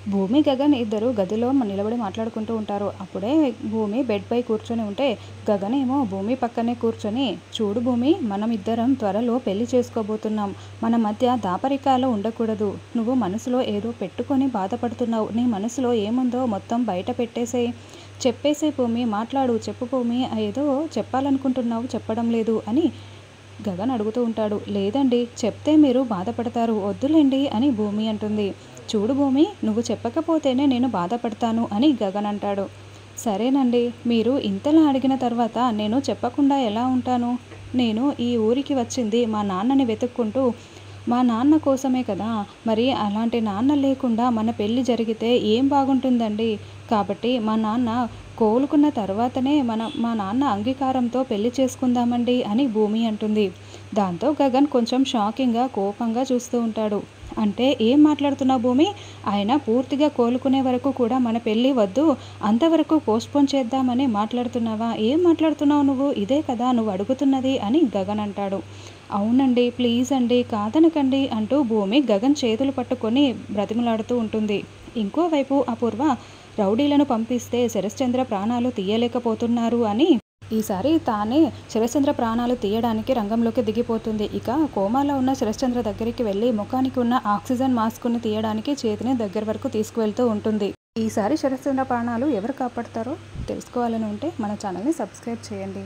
భూమి, గగన్ ఇద్దరు గదిలో నిలబడి మాట్లాడుకుంటూ ఉంటారు. అప్పుడే భూమి బెడ్‌పై కూర్చొని ఉంటే, గగన్ ఏమో భూమి పక్కనే కూర్చొని, చూడు భూమి, మనం ఇద్దరం త్వరలో పెళ్లి చేసుకోబోతున్నాం. మన మధ్య దాపరికాలు ఉండకూడదు. నువ్వు మనసులో ఏదో పెట్టుకొని బాధపడుతున్నావు. నీ మనసులో ఏముందో మొత్తం బయట పెట్టేసేయ్. చెప్పేసేయ్ భూమి, మాట్లాడు, చెప్పు భూమి, ఏదో చెప్పాలనుకుంటున్నావు చెప్పడం లేదు అని గగన్ అడుగుతూ ఉంటాడు. లేదండి, చెప్తే మీరు బాధపడతారు, వద్దులేండి అని భూమి అంటుంది. చూడు భూమి, నువ్వు చెప్పకపోతేనే నేను బాధపడతాను అని గగన్ అంటాడు. సరేనండి, మీరు ఇంతలా అడిగిన తర్వాత నేను చెప్పకుండా ఎలా ఉంటాను? నేను ఈ ఊరికి వచ్చింది మా నాన్నని వెతుక్కుంటూ. మా నాన్న కోసమే కదా! మరి అలాంటి నాన్న లేకుండా మన పెళ్లి జరిగితే ఏం బాగుంటుందండి? కాబట్టి మా నాన్న కోలుకున్న తర్వాతనే మా నాన్న అంగీకారంతో పెళ్లి చేసుకుందామండి అని భూమి అంటుంది. దాంతో గగన్ కొంచెం షాకింగ్‌గా, కోపంగా చూస్తూ ఉంటాడు. అంటే ఏం మాట్లాడుతున్నావు భూమి? ఆయన పూర్తిగా కోలుకునే వరకు కూడా మన పెళ్లి వద్దు, అంతవరకు పోస్ట్‌పోన్ చేద్దామని మాట్లాడుతున్నావా? ఏం మాట్లాడుతున్నావు నువ్వు? ఇదే కదా నువ్వు అడుగుతున్నది అని గగన్ అంటాడు. అవునండి, ప్లీజ్ అండి, కాదనకండి అంటూ భూమి గగన్ చేతులు పట్టుకొని బ్రతిమలాడుతూ ఉంటుంది. ఇంకోవైపు అపూర్వ రౌడీలను పంపిస్తే శరశ్చంద్ర ప్రాణాలు తీయలేకపోతున్నారు అని ఈసారి తానే శరశ్చంద్ర ప్రాణాలు తీయడానికి రంగంలోకి దిగిపోతుంది. ఇక కోమాలో ఉన్న శరశ్చంద్ర దగ్గరికి వెళ్ళి ముఖానికి ఉన్న ఆక్సిజన్ మాస్క్‌ని తీయడానికి చేతిని దగ్గర వరకు తీసుకువెళ్తూ ఉంటుంది. ఈసారి శరశ్చంద్ర ప్రాణాలు ఎవరు కాపాడతారో తెలుసుకోవాలని ఉంటే మన ఛానల్‌ని సబ్స్క్రైబ్ చేయండి.